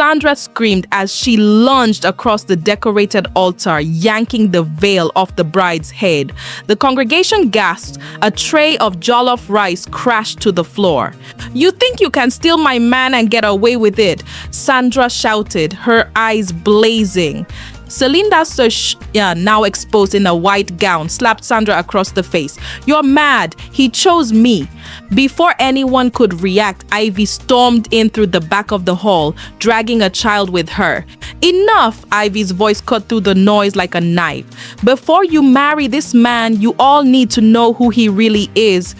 Sandra screamed as she lunged across the decorated altar, yanking the veil off the bride's head. The congregation gasped. A tray of jollof rice crashed to the floor. "You think you can steal my man and get away with it?" Sandra shouted, her eyes blazing. Celine, now exposed in a white gown, slapped Sandra across the face. "You're mad. He chose me." Before anyone could react, Ivy stormed in through the back of the hall, dragging a child with her. "Enough!" Ivy's voice cut through the noise like a knife. "Before you marry this man, you all need to know who he really is."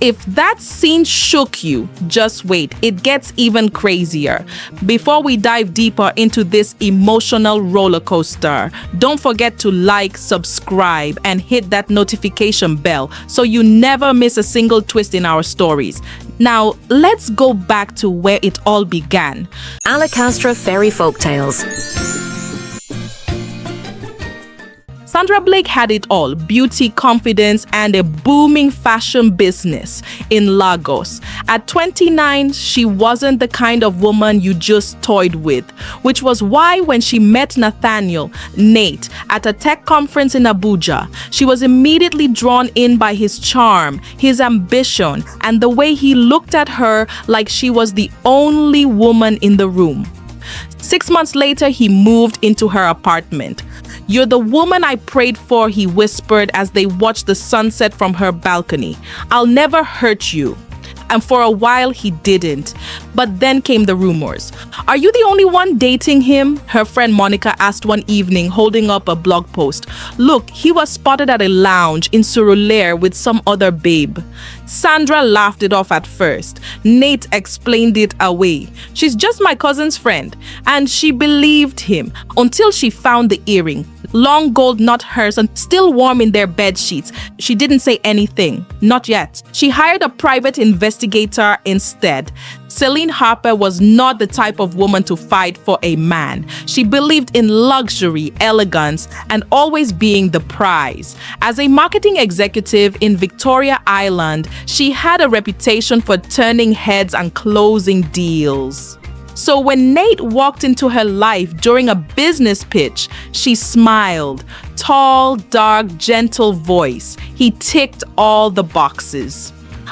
If that scene shook you, just wait. It gets even crazier. Before we dive deeper into this emotional roller coaster, don't forget to like, subscribe, and hit that notification bell so you never miss a single twist in our stories. Now, let's go back to where it all began. Alakaztra Fairy Folktales. Sandra Blake had it all: beauty, confidence, and a booming fashion business in Lagos. At 29, she wasn't the kind of woman you just toyed with, which was why when she met Nathaniel, Nate, at a tech conference in Abuja, she was immediately drawn in by his charm, his ambition, and the way he looked at her like she was the only woman in the room. 6 months later, he moved into her apartment. "You're the woman I prayed for," he whispered as they watched the sunset from her balcony. "I'll never hurt you." And for a while, he didn't. But then came the rumors. "Are you the only one dating him?" her friend Monica asked one evening, holding up a blog post. "Look, he was spotted at a lounge in Surulere with some other babe." Sandra laughed it off at first. Nate explained it away. "She's just my cousin's friend." And she believed him until she found the earring. Long gold, not hers, and still warm in their bed sheets. She didn't say anything. Not yet. She hired a private investigator instead. Celine Harper was not the type of woman to fight for a man. She believed in luxury, elegance, and always being the prize. As a marketing executive in Victoria Island, she had a reputation for turning heads and closing deals. So when Nate walked into her life during a business pitch, she smiled. Tall, dark, gentle voice. He ticked all the boxes.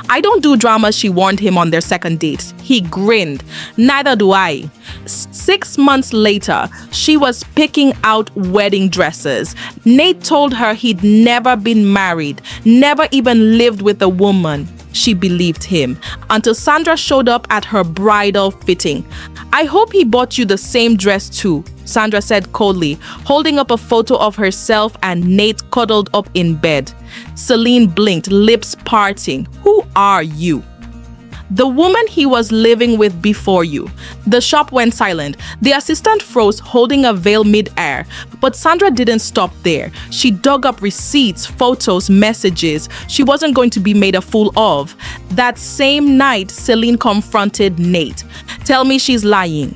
"I don't do drama," she warned him on their second date. He grinned. "Neither do I." 6 months later, she was picking out wedding dresses. Nate told her he'd never been married, never even lived with a woman. She believed him until Sandra showed up at her bridal fitting. "I hope he bought you the same dress too," Sandra said coldly, holding up a photo of herself and Nate cuddled up in bed. Celine blinked, lips parting. "Who are you?" "The woman he was living with before you." The shop went silent. The assistant froze, holding a veil mid-air. But Sandra didn't stop there. She dug up receipts, photos, messages. She wasn't going to be made a fool of. That same night, Celine confronted Nate. "Tell me she's lying."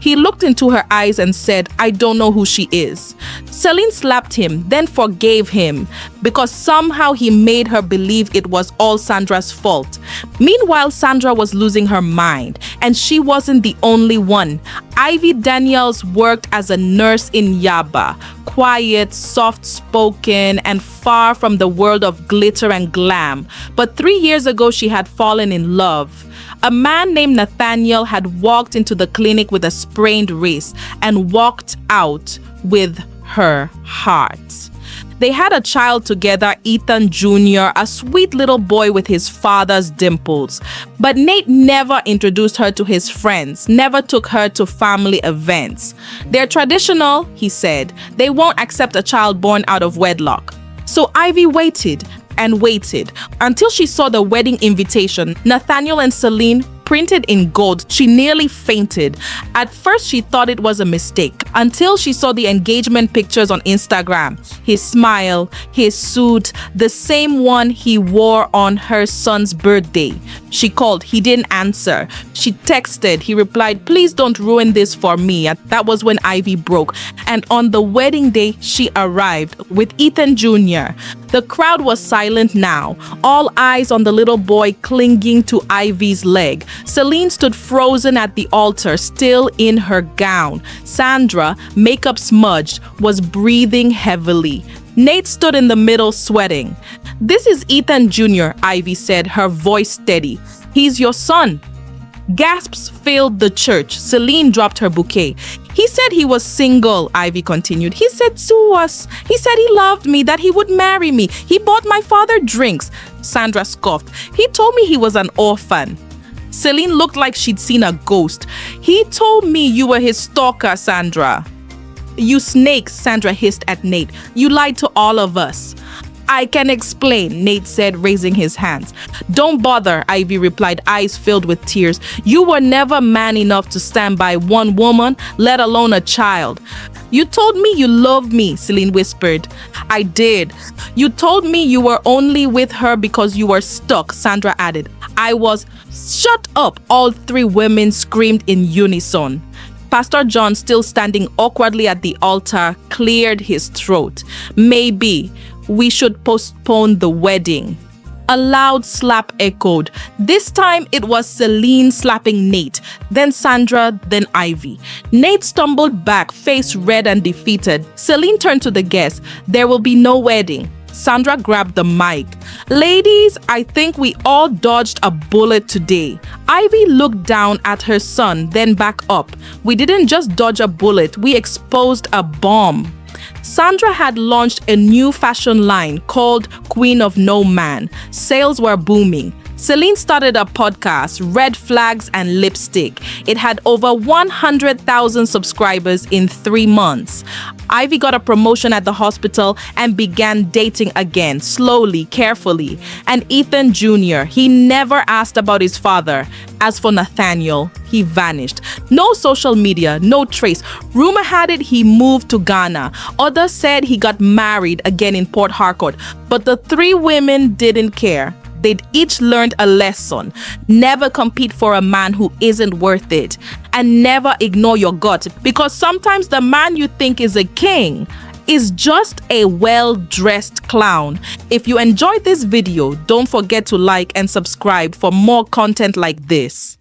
He looked into her eyes and said, "I don't know who she is." Celine slapped him, then forgave him because somehow he made her believe it was all Sandra's fault. Meanwhile, Sandra was losing her mind, and she wasn't the only one. Ivy Daniels worked as a nurse in Yaba, quiet, soft-spoken, and far from the world of glitter and glam. But 3 years ago, she had fallen in love. A man named Nathaniel had walked into the clinic with a sprained wrist and walked out with her heart. They had a child together, Ethan Jr., a sweet little boy with his father's dimples. But Nate never introduced her to his friends, never took her to family events. "They're traditional," he said. "They won't accept a child born out of wedlock." So Ivy waited and waited until she saw the wedding invitation, Nathaniel and Celine, printed in gold. She nearly fainted. At first, she thought it was a mistake until she saw the engagement pictures on Instagram. His smile, his suit, the same one he wore on her son's birthday. She called. He didn't answer. She texted. He replied, "Please don't ruin this for me." That was when Ivy broke. And on the wedding day, she arrived with Ethan Jr. The crowd was silent now, all eyes on the little boy clinging to Ivy's leg. Celine stood frozen at the altar, still in her gown. Sandra, makeup smudged, was breathing heavily. Nate stood in the middle, sweating. "This is Ethan Jr., Ivy said, her voice steady. "He's your son." Gasps filled the church. Celine dropped her bouquet. "He said he was single," Ivy continued. "He said to us. He said he loved me, that he would marry me. He bought my father drinks." Sandra scoffed. "He told me he was an orphan." Celine looked like she'd seen a ghost. "He told me you were his stalker, Sandra." "You snake," Sandra hissed at Nate. "You lied to all of us." "I can explain," Nate said, raising his hands. "Don't bother," Ivy replied, eyes filled with tears. "You were never man enough to stand by one woman, let alone a child." "You told me you loved me," Celine whispered. "I did." "You told me you were only with her because you were stuck," Sandra added. "I was." "Shut up," all three women screamed in unison. Pastor John, still standing awkwardly at the altar, cleared his throat. "Maybe we should postpone the wedding." A loud slap echoed. This time it was Celine slapping Nate, then Sandra, then Ivy. Nate stumbled back, face red and defeated. Celine turned to the guests. "There will be no wedding." Sandra grabbed the mic. "Ladies, I think we all dodged a bullet today." Ivy looked down at her son, then back up. "We didn't just dodge a bullet, we exposed a bomb." Sandra had launched a new fashion line called Queen of No Man. Sales were booming. Celine started a podcast, Red Flags and Lipstick. It had over 100,000 subscribers in 3 months. Ivy got a promotion at the hospital and began dating again, slowly, carefully. And Ethan Jr., he never asked about his father. As for Nathaniel, he vanished. No social media, no trace. Rumor had it he moved to Ghana. Others said he got married again in Port Harcourt. But the three women didn't care. They'd each learned a lesson. Never compete for a man who isn't worth it. And never ignore your gut, because sometimes the man you think is a king is just a well-dressed clown. If you enjoyed this video, don't forget to like and subscribe for more content like this.